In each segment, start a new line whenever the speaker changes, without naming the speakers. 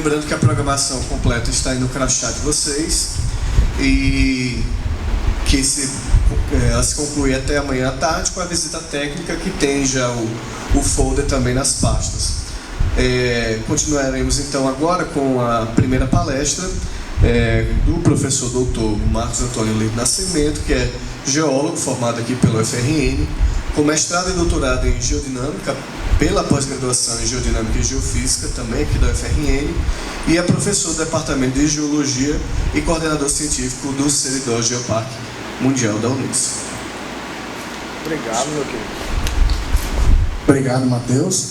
lembrando que a programação completa está aí no crachá de vocês e que ela se conclui até amanhã à tarde com a visita técnica, que tem já o folder também nas pastas. Continuaremos então agora com a primeira palestra do professor doutor Marcos Antônio Leite Nascimento, que é geólogo formado aqui pelo UFRN, com mestrado e doutorado em geodinâmica pela pós-graduação em geodinâmica e geofísica, também aqui da UFRN, e é professor do departamento de geologia e coordenador científico do Seridó Geoparque Mundial da Unesco.
Obrigado, meu querido.
Obrigado, Matheus.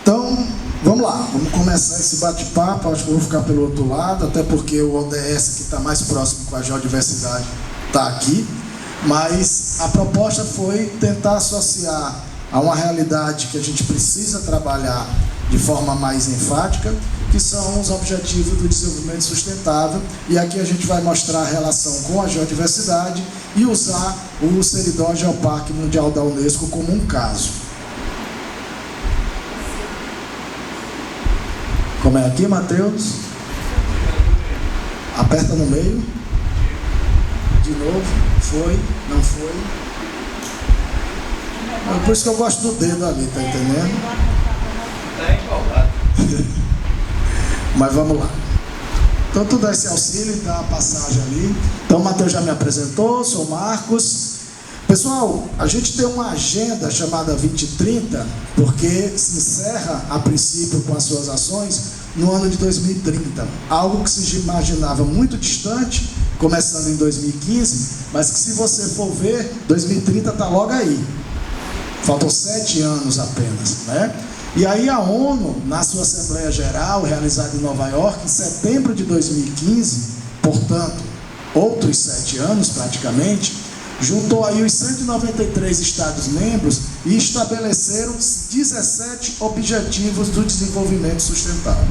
Então, vamos lá, vamos começar esse bate-papo. Acho que eu vou ficar pelo outro lado, até porque o ODS, que está mais próximo com a geodiversidade, está aqui. Mas a proposta foi tentar associar a uma realidade que a gente precisa trabalhar de forma mais enfática, que são os objetivos do desenvolvimento sustentável. E aqui a gente vai mostrar a relação com a geodiversidade e usar o Seridó Geoparque Mundial da Unesco como um caso. Como é aqui, Matheus? Aperta no meio. De novo. Foi? Não foi? É por isso que eu gosto do dedo ali, tá entendendo?
Está empolgado.
Mas vamos lá. Então, tu dá esse auxílio e dá a passagem ali. Então, o Matheus já me apresentou, sou Marcos. Pessoal, a gente tem uma agenda chamada 2030, porque se encerra, a princípio, com as suas ações, no ano de 2030. Algo que se imaginava muito distante, começando em 2015, mas que, se você for ver, 2030 está logo aí. Faltam 7 anos apenas, né? E aí a ONU, na sua Assembleia Geral, realizada em Nova York, em setembro de 2015, portanto, outros 7 anos praticamente, juntou aí os 193 Estados-membros e estabeleceram 17 objetivos do desenvolvimento sustentável.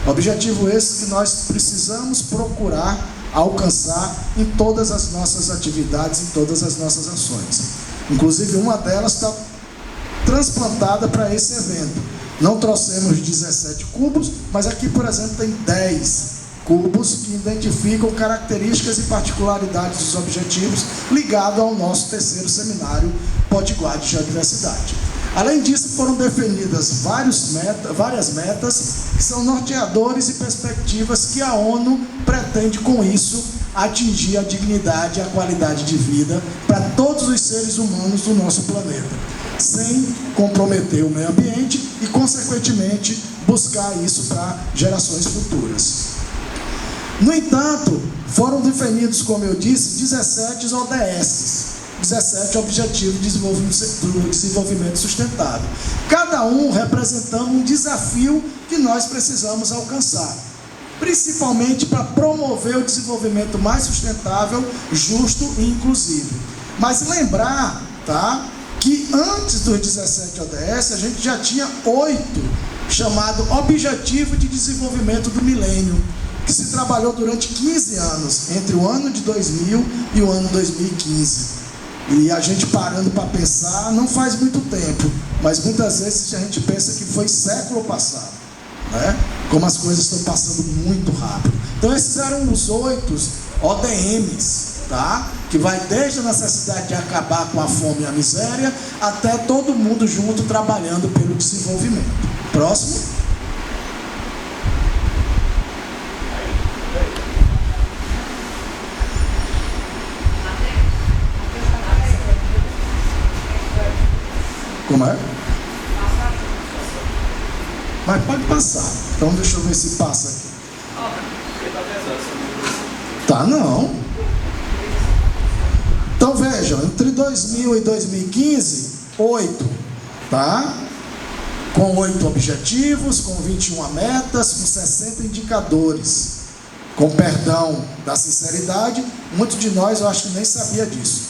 Objetivo esse que nós precisamos procurar alcançar em todas as nossas atividades, em todas as nossas ações. Inclusive, uma delas está transplantada para esse evento. Não trouxemos 17 cubos, mas aqui, por exemplo, tem 10 cubos que identificam características e particularidades dos objetivos ligados ao nosso terceiro seminário Potiguar de Geodiversidade. Além disso, foram definidas várias metas que são norteadores e perspectivas que a ONU pretende, com isso, atingir a dignidade e a qualidade de vida para todos os seres humanos do nosso planeta, sem comprometer o meio ambiente e, consequentemente, buscar isso para gerações futuras. No entanto, foram definidos, como eu disse, 17 ODS, 17 Objetivos do Desenvolvimento Sustentável, cada um representando um desafio que nós precisamos alcançar, principalmente para promover o desenvolvimento mais sustentável, justo e inclusivo. Mas lembrar, tá, que antes dos 17 ODS, a gente já tinha 8, chamado Objetivo de Desenvolvimento do Milênio, que se trabalhou durante 15 anos, entre o ano de 2000 e o ano 2015. E a gente parando para pensar, não faz muito tempo, mas muitas vezes a gente pensa que foi século passado, né? Como as coisas estão passando muito rápido. Então esses eram os 8 ODMs, tá? Que vai desde a necessidade de acabar com a fome e a miséria, até todo mundo junto trabalhando pelo desenvolvimento. Próximo. Como é? Mas pode passar. Então deixa eu ver se passa aqui. Tá, não. Então vejam, entre 2000 e 2015, 8, tá? Com 8 objetivos, com 21 metas, com 60 indicadores. Com perdão da sinceridade, muitos de nós eu acho que nem sabia disso,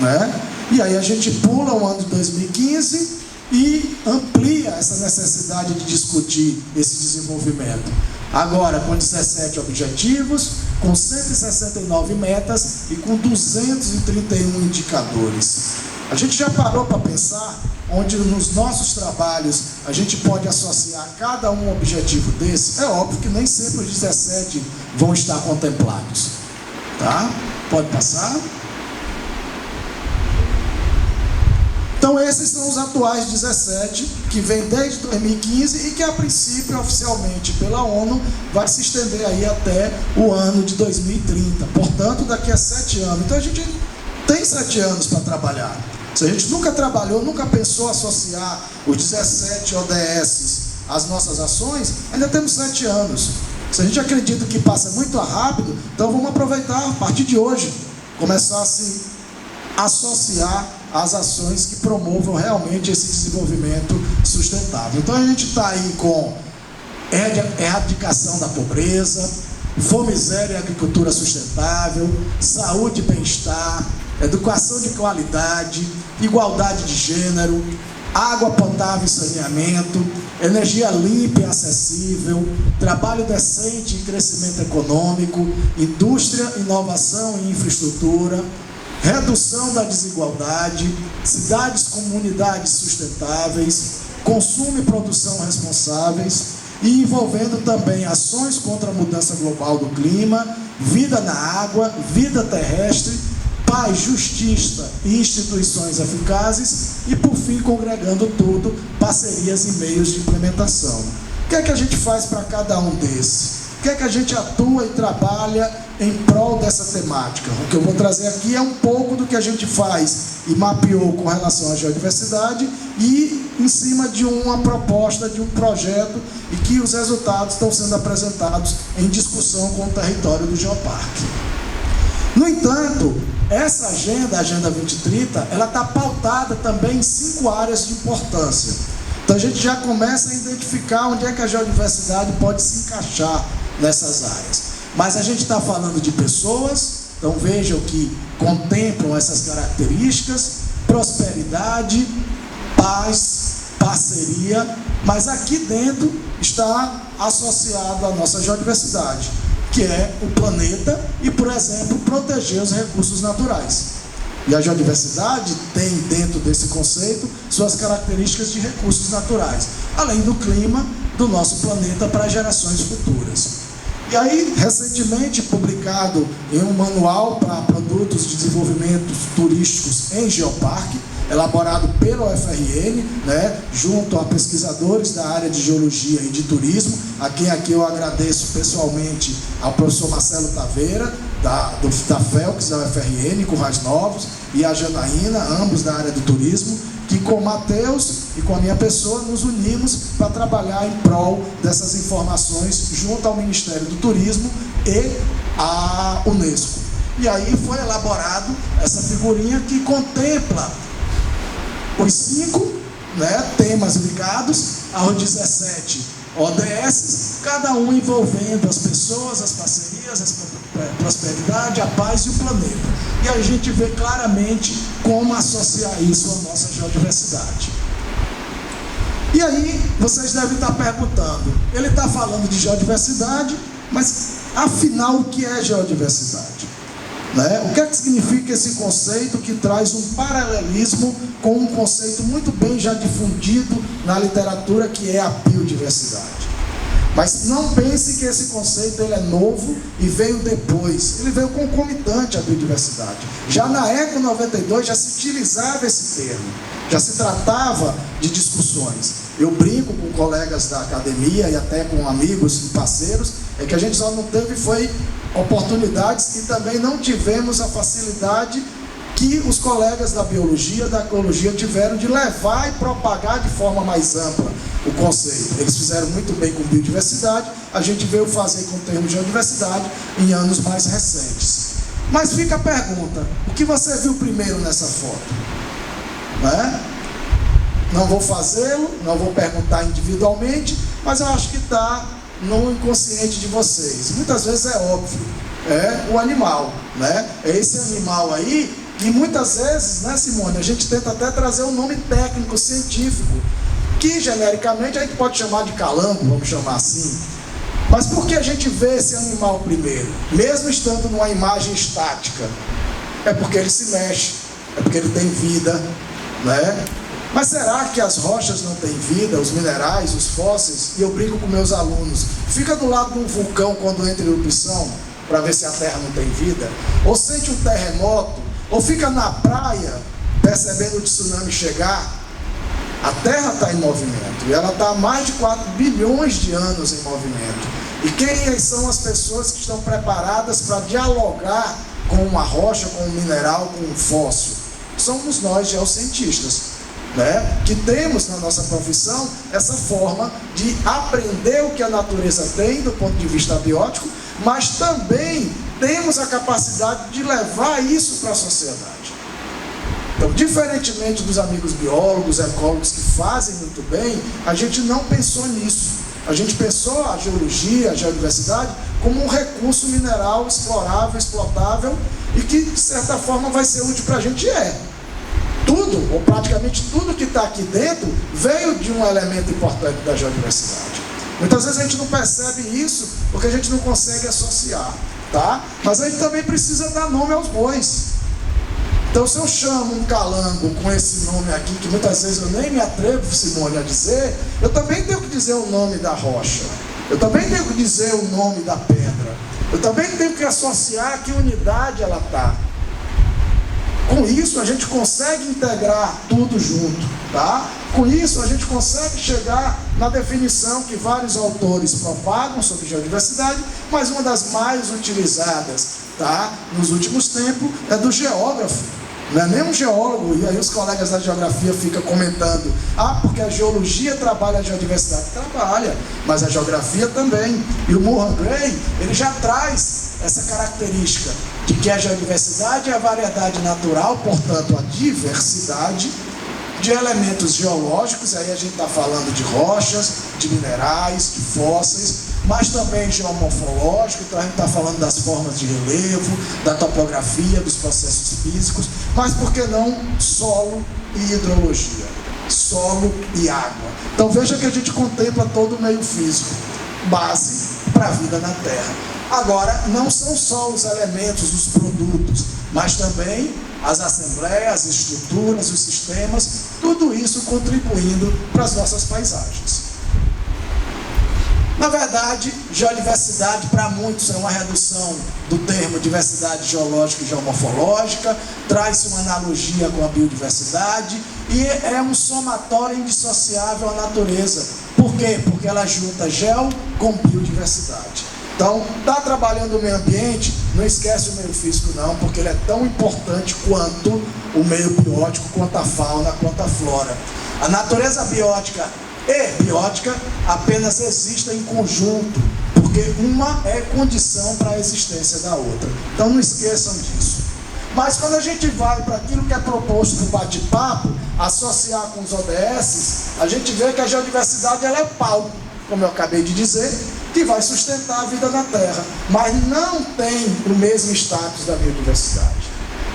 né? E aí a gente pula o ano de 2015 e amplia essa necessidade de discutir esse desenvolvimento. Agora com 17 objetivos, com 169 metas e com 231 indicadores. A gente já parou para pensar onde nos nossos trabalhos a gente pode associar cada um objetivo desse, é óbvio que nem sempre os 17 vão estar contemplados. Tá? Pode passar. Então esses são os atuais 17, que vêm desde 2015 e que a princípio, oficialmente pela ONU, vai se estender aí até o ano de 2030. Portanto, daqui a 7 anos. Então a gente tem 7 anos para trabalhar. Se a gente nunca trabalhou, nunca pensou associar os 17 ODS às nossas ações, ainda temos 7 anos. Se a gente acredita que passa muito rápido, então vamos aproveitar a partir de hoje, começar a se associar às ações que promovam realmente esse desenvolvimento sustentável. Então a gente está aí com erradicação da pobreza, fome zero e agricultura sustentável, saúde e bem-estar, educação de qualidade, igualdade de gênero, água potável e saneamento, energia limpa e acessível, trabalho decente e crescimento econômico, indústria, inovação e infraestrutura, redução da desigualdade, cidades e comunidades sustentáveis, consumo e produção responsáveis, e envolvendo também ações contra a mudança global do clima, vida na água, vida terrestre, paz, justiça e instituições eficazes, e por fim, congregando tudo, parcerias e meios de implementação. O que é que a gente faz para cada um desses? O que é que a gente atua e trabalha em prol dessa temática? O que eu vou trazer aqui é um pouco do que a gente faz e mapeou com relação à geodiversidade e em cima de uma proposta, de um projeto, e que os resultados estão sendo apresentados em discussão com o território do Geoparque. No entanto, essa agenda, a Agenda 2030, ela está pautada também em 5 áreas de importância. Então a gente já começa a identificar onde é que a geodiversidade pode se encaixar nessas áreas. Mas a gente está falando de pessoas, então vejam que contemplam essas características: prosperidade, paz, parceria, mas aqui dentro está associado à nossa geodiversidade, que é o planeta e, por exemplo, proteger os recursos naturais. E a geodiversidade tem dentro desse conceito suas características de recursos naturais, além do clima do nosso planeta para gerações futuras. E aí, recentemente publicado em um manual para produtos de desenvolvimento turísticos em Geoparque, elaborado pelo UFRN, junto a pesquisadores da área de geologia e de turismo, a quem aqui eu agradeço pessoalmente ao professor Marcelo Taveira, da FELCS, da UFRN, Currais Novos, e a Janaína, ambos da área do turismo, que com o Matheus e com a minha pessoa nos unimos para trabalhar em prol dessas informações junto ao Ministério do Turismo e à Unesco. E aí foi elaborado essa figurinha que contempla os 5 temas ligados aos 17 ODS, cada um envolvendo as pessoas, as parcerias, a prosperidade, a paz e o planeta. E a gente vê claramente como associar isso à nossa geodiversidade. E aí, vocês devem estar perguntando, ele está falando de geodiversidade, mas afinal o que é geodiversidade? O que é que significa esse conceito que traz um paralelismo com um conceito muito bem já difundido na literatura, que é a biodiversidade? Mas não pense que esse conceito ele é novo e veio depois. Ele veio concomitante à biodiversidade. Já na ECO 92 já se utilizava esse termo, já se tratava de discussões. Eu brinco com colegas da academia e até com amigos e parceiros, é que a gente só não teve foi oportunidades e também não tivemos a facilidade que os colegas da biologia, da ecologia tiveram de levar e propagar de forma mais ampla o conceito. Eles fizeram muito bem com biodiversidade, a gente veio fazer com o termo geodiversidade em anos mais recentes. Mas fica a pergunta, o que você viu primeiro nessa foto? Não vou fazê-lo, não vou perguntar individualmente, mas eu acho que está no inconsciente de vocês. Muitas vezes é óbvio, é o animal, é esse animal aí. E muitas vezes, Simone, a gente tenta até trazer um nome técnico, científico, que genericamente a gente pode chamar de calango, vamos chamar assim. Mas por que a gente vê esse animal primeiro? Mesmo estando numa imagem estática, é porque ele se mexe, é porque ele tem vida, Mas será que as rochas não têm vida, os minerais, os fósseis? E eu brinco com meus alunos, fica do lado de um vulcão quando entra em erupção, para ver se a terra não tem vida, ou sente um terremoto, ou fica na praia, percebendo o tsunami chegar. A terra está em movimento, e ela está há mais de 4 bilhões de anos em movimento. E quem são as pessoas que estão preparadas para dialogar com uma rocha, com um mineral, com um fóssil? Somos nós, geocientistas, né? Que temos na nossa profissão essa forma de aprender o que a natureza tem do ponto de vista abiótico, mas também temos a capacidade de levar isso para a sociedade. Então, diferentemente dos amigos biólogos, ecólogos que fazem muito bem, a gente não pensou nisso. A gente pensou a geologia, a geodiversidade, como um recurso mineral explorável, explotável, e que, de certa forma, vai ser útil para a gente. Tudo, ou praticamente tudo que está aqui dentro, veio de um elemento importante da geodiversidade. Muitas vezes a gente não percebe isso, porque a gente não consegue associar, tá? Mas a gente também precisa dar nome aos bois. Então, se eu chamo um calango com esse nome aqui, que muitas vezes eu nem me atrevo, Simone, a dizer, eu também tenho que dizer o nome da rocha, eu também tenho que dizer o nome da pedra, eu também tenho que associar que unidade ela está. Com isso, a gente consegue integrar tudo junto, tá? Com isso, a gente consegue chegar na definição que vários autores propagam sobre geodiversidade, mas uma das mais utilizadas, tá, nos últimos tempos, é do geógrafo. Não é nem um geólogo, e aí os colegas da geografia ficam comentando, porque a geologia trabalha a geodiversidade. Trabalha, mas a geografia também. E o Murray Gray, ele já traz essa característica de que a geodiversidade é a variedade natural, portanto a diversidade de elementos geológicos, aí a gente está falando de rochas, de minerais, de fósseis, mas também geomorfológico, então a gente está falando das formas de relevo, da topografia, dos processos físicos, mas por que não solo e hidrologia, solo e água. Então veja que a gente contempla todo o meio físico, base para a vida na Terra. Agora, não são só os elementos, os produtos, mas também as assembleias, as estruturas, os sistemas, tudo isso contribuindo para as nossas paisagens. Na verdade, geodiversidade para muitos é uma redução do termo diversidade geológica e geomorfológica, traz uma analogia com a biodiversidade e é um somatório indissociável à natureza. Por quê? Porque ela junta geo com biodiversidade. Então, está trabalhando o meio ambiente, não esquece o meio físico não, porque ele é tão importante quanto o meio biótico, quanto a fauna, quanto a flora. A natureza biótica e biótica apenas existem em conjunto, porque uma é condição para a existência da outra. Então não esqueçam disso. Mas quando a gente vai para aquilo que é proposto no bate-papo, associar com os ODS, a gente vê que a geodiversidade ela é pau, como eu acabei de dizer, que vai sustentar a vida na Terra, mas não tem o mesmo status da biodiversidade.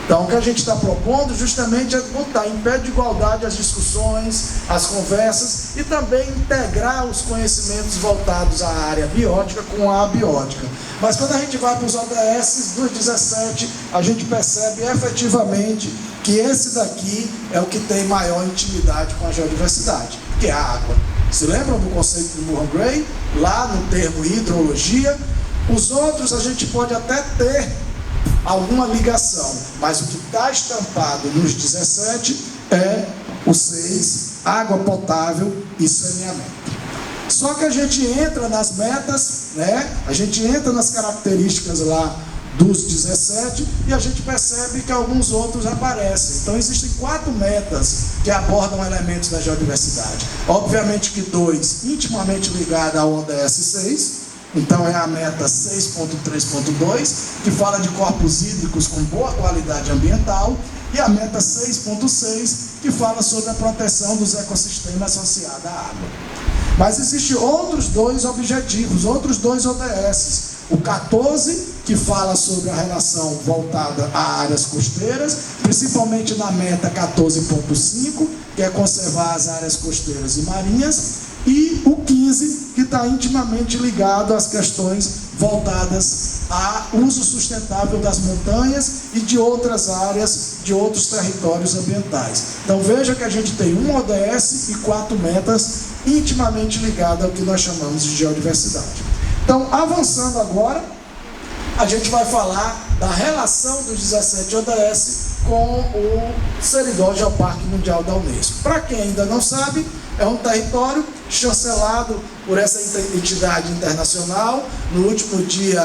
Então, o que a gente está propondo justamente é botar em pé de igualdade as discussões, as conversas e também integrar os conhecimentos voltados à área biótica com a abiótica. Mas quando a gente vai para os ODS dos 17, a gente percebe efetivamente que esse daqui é o que tem maior intimidade com a geodiversidade, que é a água. Se lembram do conceito do Murray Gray? Lá no termo hidrologia. Os outros a gente pode até ter alguma ligação, mas o que está estampado nos 17 é o 6, água potável e saneamento. Só que a gente entra nas metas, né? A gente entra nas características lá dos 17 e a gente percebe que alguns outros aparecem. Então existem 4 metas que abordam elementos da geodiversidade. Obviamente que 2 intimamente ligados ao ODS 6. Então é a meta 6.3.2, que fala de corpos hídricos com boa qualidade ambiental, e a meta 6.6, que fala sobre a proteção dos ecossistemas associados à água. Mas existem outros 2 objetivos, outros 2 ODS. O 14, que fala sobre a relação voltada a áreas costeiras, principalmente na meta 14.5, que é conservar as áreas costeiras e marinhas, e o 15, que está intimamente ligado às questões voltadas a uso sustentável das montanhas e de outras áreas, de outros territórios ambientais. Então veja que a gente tem um ODS e 4 metas intimamente ligadas ao que nós chamamos de geodiversidade. Então, avançando agora, a gente vai falar da relação dos 17 ODS com o Seridó Geoparque Mundial da Unesco. Para quem ainda não sabe, é um território chancelado por essa entidade internacional no último dia,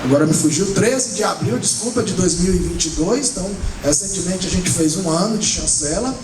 agora me fugiu, 13 de abril, desculpa, de 2022. Então, recentemente a gente fez um ano de chancela.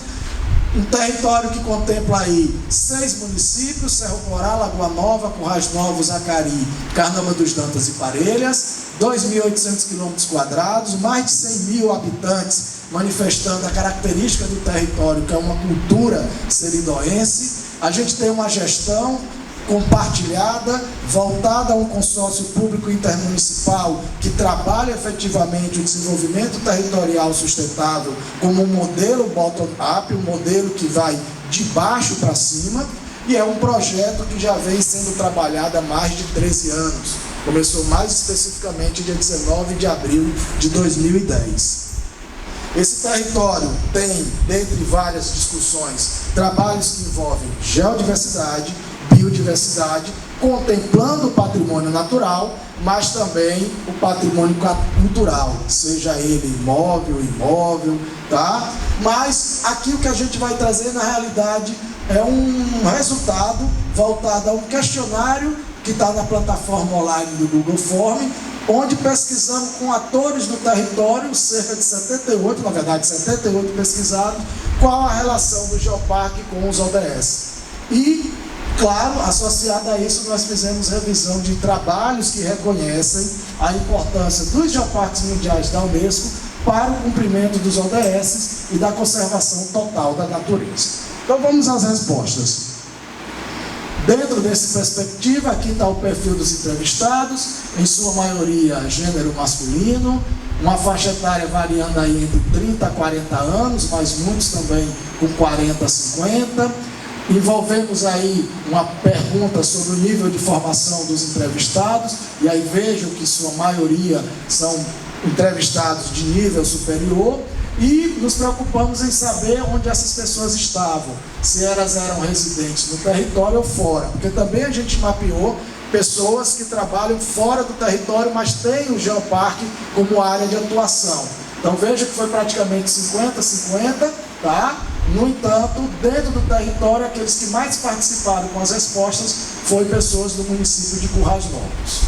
Um território que contempla aí 6 municípios: Cerro Corá, Lagoa Nova, Currais Novos, Acari, Carnama dos Dantas e Parelhas, 2.800 km², mais de 100 mil habitantes, manifestando a característica do território, que é uma cultura seridoense. A gente tem uma gestão compartilhada, voltada a um consórcio público intermunicipal que trabalha efetivamente o desenvolvimento territorial sustentável como um modelo bottom-up, um modelo que vai de baixo para cima, e é um projeto que já vem sendo trabalhado há mais de 13 anos. Começou mais especificamente dia 19 de abril de 2010. Esse território tem, dentre várias discussões, trabalhos que envolvem geodiversidade, biodiversidade, contemplando o patrimônio natural, mas também o patrimônio cultural, seja ele imóvel, tá? Mas aqui o que a gente vai trazer na realidade é um resultado voltado a um questionário que está na plataforma online do Google Form, onde pesquisamos com atores do território, cerca de 78, na verdade 78 pesquisados, qual a relação do Geoparque com os ODS. E, claro, associado a isso, nós fizemos revisão de trabalhos que reconhecem a importância dos geoparques mundiais da Unesco para o cumprimento dos ODS e da conservação total da natureza. Então vamos às respostas. Dentro dessa perspectiva, aqui está o perfil dos entrevistados, em sua maioria gênero masculino, uma faixa etária variando aí entre 30 a 40 anos, mas muitos também com 40 a 50. Envolvemos aí uma pergunta sobre o nível de formação dos entrevistados, e aí vejam que sua maioria são entrevistados de nível superior, e nos preocupamos em saber onde essas pessoas estavam, se elas eram residentes no território ou fora, porque também a gente mapeou pessoas que trabalham fora do território, mas têm o geoparque como área de atuação. Então veja que foi praticamente 50-50, tá? No entanto, dentro do território, aqueles que mais participaram com as respostas foram pessoas do município de Currais Novos.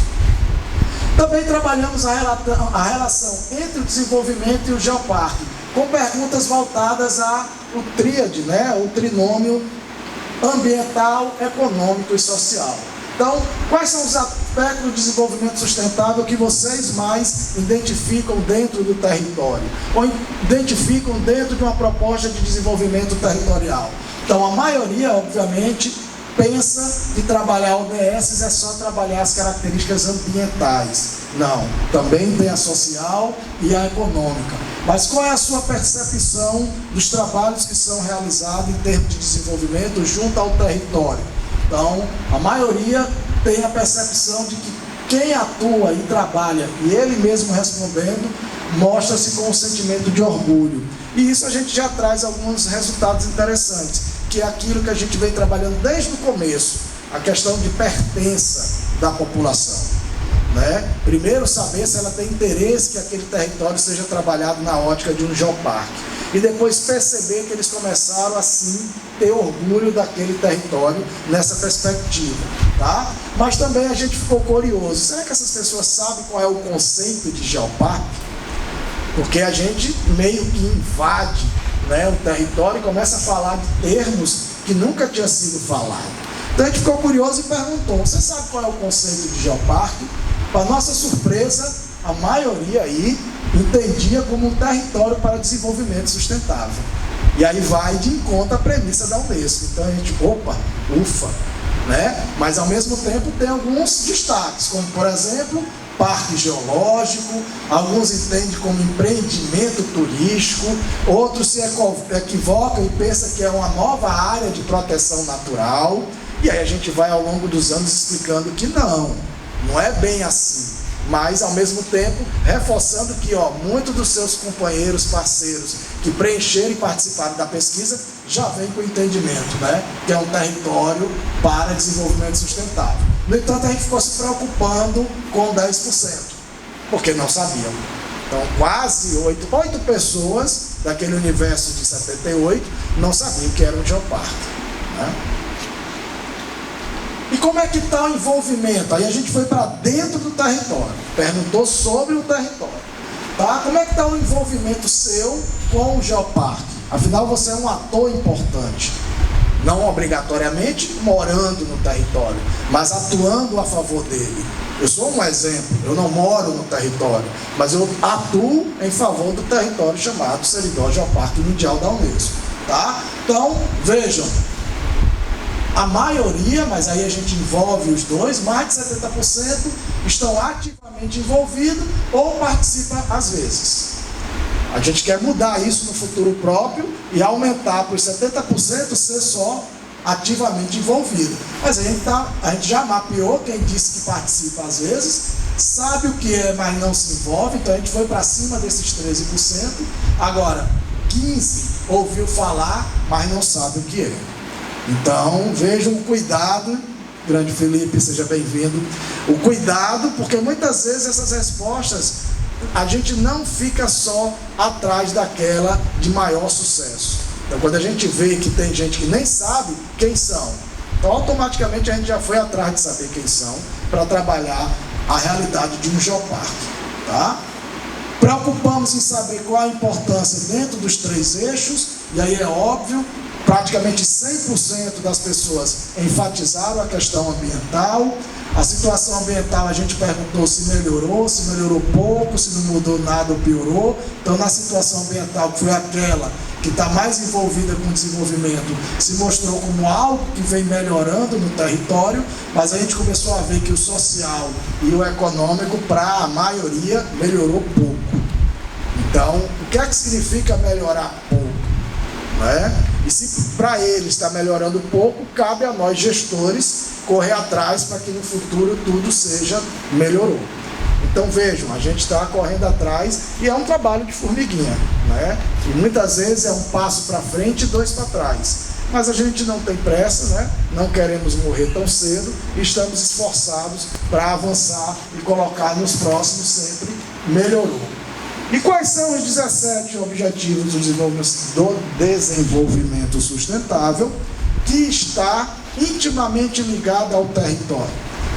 Também trabalhamos a relação entre o desenvolvimento e o geoparque, com perguntas voltadas ao tríade, né? O trinômio ambiental, econômico e social. Então, quais são os aspectos do desenvolvimento sustentável que vocês mais identificam dentro do território? Ou identificam dentro de uma proposta de desenvolvimento territorial? Então, a maioria, obviamente, pensa que trabalhar ODS é só trabalhar as características ambientais. Não, também tem a social e a econômica. Mas qual é a sua percepção dos trabalhos que são realizados em termos de desenvolvimento junto ao território? Então, a maioria tem a percepção de que quem atua e trabalha, e ele mesmo respondendo, mostra-se com um sentimento de orgulho. E isso a gente já traz alguns resultados interessantes, que é aquilo que a gente vem trabalhando desde o começo, a questão de pertença da população. Né? Primeiro, saber se ela tem interesse que aquele território seja trabalhado na ótica de um geoparque. E depois perceber que eles começaram, assim, ter orgulho daquele território nessa perspectiva. Tá? Mas também a gente ficou curioso. Será que essas pessoas sabem qual é o conceito de geoparque? Porque a gente meio que invade, né, o território e começa a falar de termos que nunca tinha sido falado. Então a gente ficou curioso e perguntou: você sabe qual é o conceito de geoparque? Para nossa surpresa, a maioria aí entendia como um território para desenvolvimento sustentável. E aí vai de encontro à premissa da Unesco. Então a gente, ufa, né? Mas ao mesmo tempo tem alguns destaques, como por exemplo, parque geológico, alguns entendem como empreendimento turístico, outros se equivocam e pensam que é uma nova área de proteção natural, e aí a gente vai ao longo dos anos explicando que não. Não é bem assim. Mas, ao mesmo tempo, reforçando que muitos dos seus companheiros, parceiros, que preencheram e participaram da pesquisa, já vem com o entendimento, né? Que é um território para desenvolvimento sustentável. No entanto, a gente ficou se preocupando com 10%, porque não sabiam. Então, quase 8 pessoas daquele universo de 78 não sabiam que era um geoparque, né? E como é que está o envolvimento? Aí a gente foi para dentro do território, perguntou sobre o território, tá? Como é que está o envolvimento seu com o geoparque? Afinal, você é um ator importante, não obrigatoriamente morando no território, mas atuando a favor dele. Eu sou um exemplo, eu não moro no território, mas eu atuo em favor do território chamado Seridó Geoparque Mundial da Unesco, tá? Então, vejam, a maioria, mas aí a gente envolve os dois, mais de 70% estão ativamente envolvidos ou participam às vezes. A gente quer mudar isso no futuro próprio e aumentar para os 70% ser só ativamente envolvido. Mas a gente já mapeou quem disse que participa às vezes, sabe o que é, mas não se envolve, então a gente foi para cima desses 13%. Agora, 15% ouviu falar, mas não sabe o que é. Então, vejam o cuidado, grande Felipe, seja bem-vindo. O cuidado, porque muitas vezes essas respostas, a gente não fica só atrás daquela de maior sucesso. Então, quando a gente vê que tem gente que nem sabe quem são, então automaticamente a gente já foi atrás de saber quem são, para trabalhar a realidade de um geoparque, tá? Preocupamos em saber qual a importância dentro dos 3 eixos, e aí é óbvio, praticamente 100% das pessoas enfatizaram a questão ambiental. A situação ambiental, a gente perguntou se melhorou pouco, se não mudou nada ou piorou. Então, na situação ambiental, que foi aquela que está mais envolvida com o desenvolvimento, se mostrou como algo que vem melhorando no território, mas a gente começou a ver que o social e o econômico, para a maioria, melhorou pouco. Então, o que é que significa melhorar pouco? Né? E se para eles está melhorando pouco, cabe a nós gestores correr atrás para que no futuro tudo seja melhorou. Então vejam, a gente está correndo atrás e é um trabalho de formiguinha, né? E muitas vezes é um passo para frente e 2 para trás. Mas a gente não tem pressa, né? Não queremos morrer tão cedo e estamos esforçados para avançar e colocar nos próximos sempre melhorou. E quais são os 17 objetivos do desenvolvimento sustentável que está intimamente ligado ao território?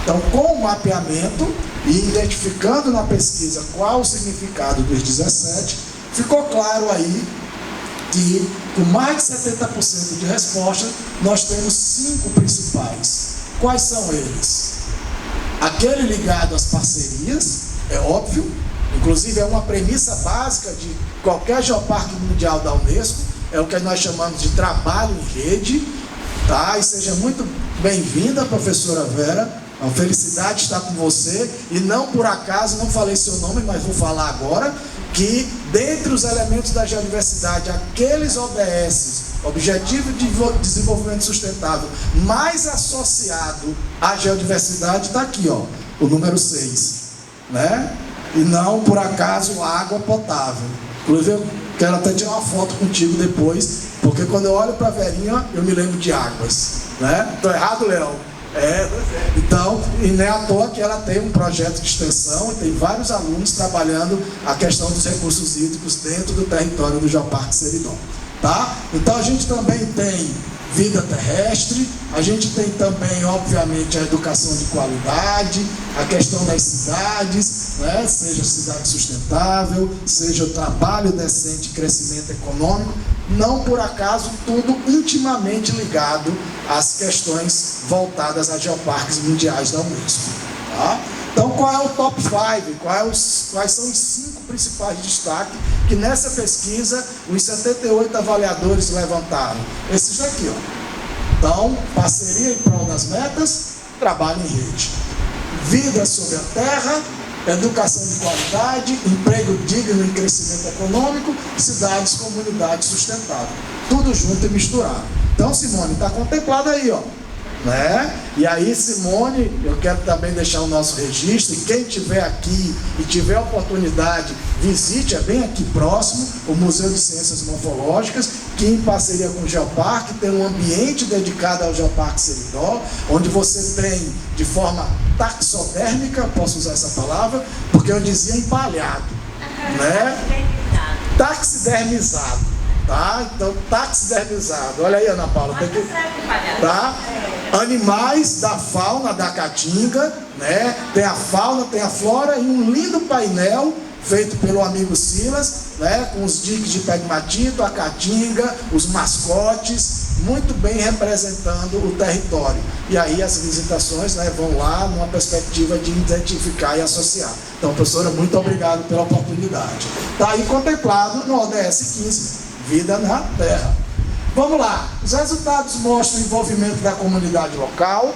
Então, com o mapeamento e identificando na pesquisa qual o significado dos 17, ficou claro aí que, com mais de 70% de respostas, nós temos 5 principais. Quais são eles? Aquele ligado às parcerias, é óbvio. Inclusive é uma premissa básica de qualquer geoparque mundial da Unesco, é o que nós chamamos de trabalho em rede, tá? E seja muito bem-vinda, professora Vera, é uma felicidade estar com você, e não por acaso, não falei seu nome, mas vou falar agora, que dentre os elementos da geodiversidade, aqueles ODS, Objetivo de Desenvolvimento Sustentável, mais associado à geodiversidade, está aqui, ó, o número 6, né? E não, por acaso, água potável. Inclusive, eu quero até tirar uma foto contigo depois, porque quando eu olho para a Verinha, eu me lembro de águas, né? Estou errado, Leão? Então, e não é à toa que ela tem um projeto de extensão e tem vários alunos trabalhando a questão dos recursos hídricos dentro do território do Geoparque Seridó, tá? Então, a gente também tem vida terrestre, a gente tem também, obviamente, a educação de qualidade, a questão das cidades, né? Seja cidade sustentável, seja o trabalho decente, crescimento econômico, não por acaso tudo intimamente ligado às questões voltadas a geoparques mundiais da Unesco, tá? Então, qual é o top 5? Quais são os 5 principais destaques que nessa pesquisa os 78 avaliadores levantaram? Esses daqui, ó. Então, parceria em prol das metas, trabalho em rede. Vida sobre a terra, educação de qualidade, emprego digno e crescimento econômico, cidades, comunidades sustentáveis. Tudo junto e misturado. Então, Simone, está contemplado aí, ó. né? E aí, Simone, eu quero também deixar o nosso registro, e quem estiver aqui e tiver oportunidade, visite, é bem aqui próximo, o Museu de Ciências Morfológicas, que em parceria com o Geoparque tem um ambiente dedicado ao Geoparque Seridó, onde você tem de forma taxodérmica, posso usar essa palavra, porque eu dizia empalhado, né? Taxidermizado, tá? Então, taxidermizado. Olha aí, Ana Paula, tem que, tá? Animais da fauna da Caatinga, né? Tem a fauna, tem a flora e um lindo painel feito pelo amigo Silas, né? Com os diques de pegmatito, a Caatinga, os mascotes, muito bem representando o território. E aí as visitações, né, vão lá numa perspectiva de identificar e associar. Então, professora, muito obrigado pela oportunidade. Está aí contemplado no ODS 15, Vida na Terra. Vamos lá, os resultados mostram o envolvimento da comunidade local,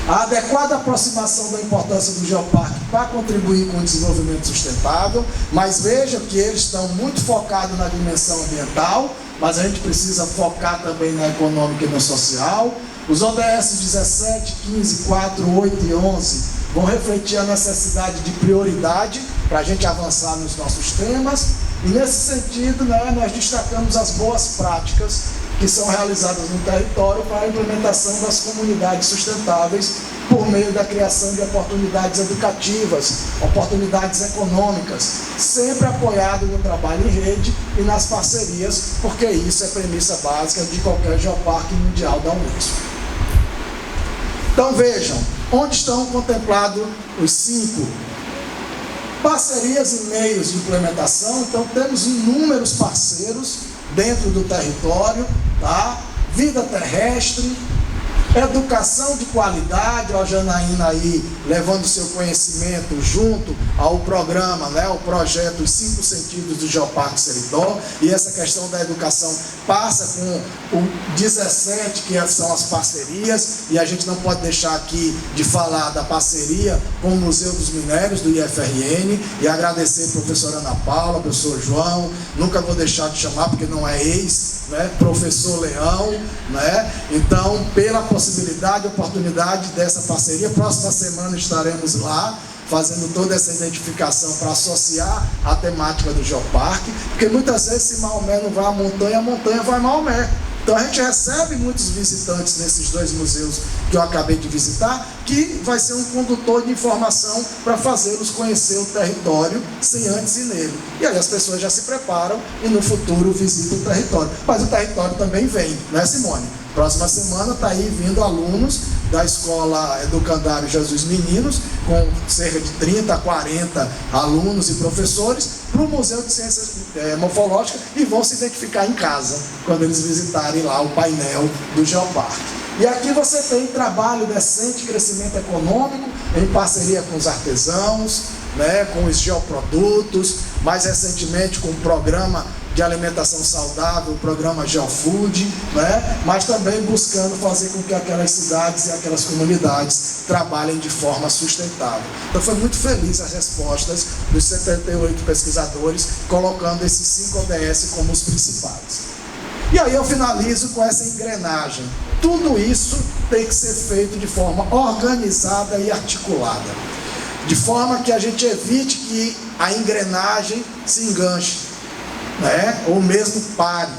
a adequada aproximação da importância do Geoparque para contribuir com o desenvolvimento sustentável, mas veja que eles estão muito focados na dimensão ambiental, mas a gente precisa focar também na econômica e na social. Os ODS 17, 15, 4, 8 e 11 vão refletir a necessidade de prioridade para a gente avançar nos nossos temas, e nesse sentido, né, nós destacamos as boas práticas que são realizadas no território para a implementação das comunidades sustentáveis por meio da criação de oportunidades educativas, oportunidades econômicas, sempre apoiado no trabalho em rede e nas parcerias, porque isso é premissa básica de qualquer geoparque mundial da Unesco. Então vejam, onde estão contemplados os 5 parcerias e meios de implementação. Então temos inúmeros parceiros dentro do território, tá? Vida terrestre, educação de qualidade, a Janaína aí levando seu conhecimento junto ao programa, né, o projeto Os 5 Sentidos do Geoparque Seridó, e essa questão da educação passa com o 17, que são as parcerias, e a gente não pode deixar aqui de falar da parceria com o Museu dos Minérios do IFRN, e agradecer a professora Ana Paula, professor João, nunca vou deixar de chamar porque não é ex, né, professor Leão, né? Então, pela possibilidade, oportunidade dessa parceria, próxima semana estaremos lá fazendo toda essa identificação para associar a temática do Geoparque, porque muitas vezes se Maomé não vai à montanha, a montanha vai a Maomé. Então a gente recebe muitos visitantes nesses 2 museus que eu acabei de visitar, que vai ser um condutor de informação para fazê-los conhecer o território sem antes ir nele. E aí as pessoas já se preparam e no futuro visitam o território. Mas o território também vem, né, Simone? Próxima semana está aí vindo alunos da Escola Educandário Jesus Meninos, com cerca de 30 a 40 alunos e professores, para o Museu de Ciências Morfológicas, e vão se identificar em casa, quando eles visitarem lá o painel do Geoparque. E aqui você tem trabalho decente, crescimento econômico, em parceria com os artesãos, né, com os geoprodutos, mais recentemente com o programa de alimentação saudável, o programa GeoFood, né? Mas também buscando fazer com que aquelas cidades e aquelas comunidades trabalhem de forma sustentável. Então foi muito feliz as respostas dos 78 pesquisadores, colocando esses 5 ODS como os principais. E aí eu finalizo com essa engrenagem. Tudo isso tem que ser feito de forma organizada e articulada, de forma que a gente evite que a engrenagem se enganche, né? Ou mesmo pare.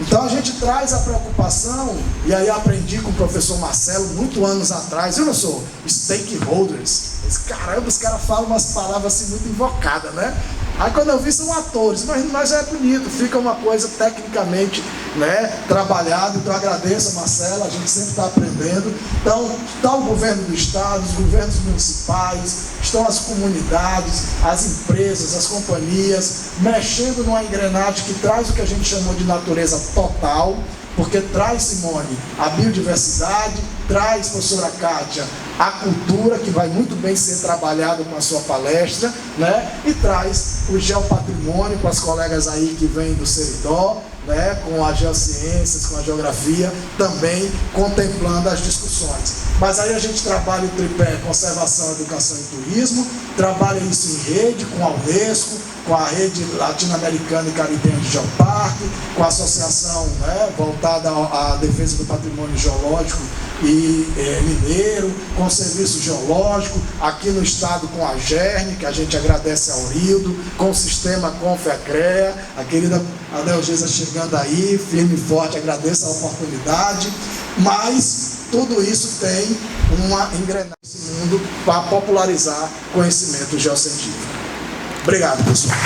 Então a gente traz a preocupação, e aí eu aprendi com o professor Marcelo, muito anos atrás, eu não sou stakeholders, caramba, os caras falam umas palavras assim muito invocadas, né? Aí quando eu vi, são atores, mas é bonito, fica uma coisa tecnicamente, né, trabalhada. Então eu agradeço a Marcela, a gente sempre está aprendendo. Então está o governo do estado, os governos municipais, estão as comunidades, as empresas, as companhias, mexendo numa engrenagem que traz o que a gente chamou de natureza total, porque traz, Simone, a biodiversidade, traz, professora Kátia, a cultura, que vai muito bem ser trabalhado com a sua palestra, né? E traz o geopatrimônio, com as colegas aí que vêm do Seridó, né? Com as geociências, com a geografia, também contemplando as discussões. Mas aí a gente trabalha o tripé conservação, educação e turismo, trabalha isso em rede com a Unesco, com a rede latino-americana e caribenha de Geoparque, com a associação, né, voltada à defesa do patrimônio geológico mineiro, com o serviço geológico, aqui no estado com a GERN, que a gente agradece ao Rildo, com o sistema Confecrea, a querida Adelgisa chegando aí, firme e forte, agradeço a oportunidade, mas tudo isso tem uma engrenagem nesse mundo para popularizar conhecimento geocientífico. Obrigado, pessoal.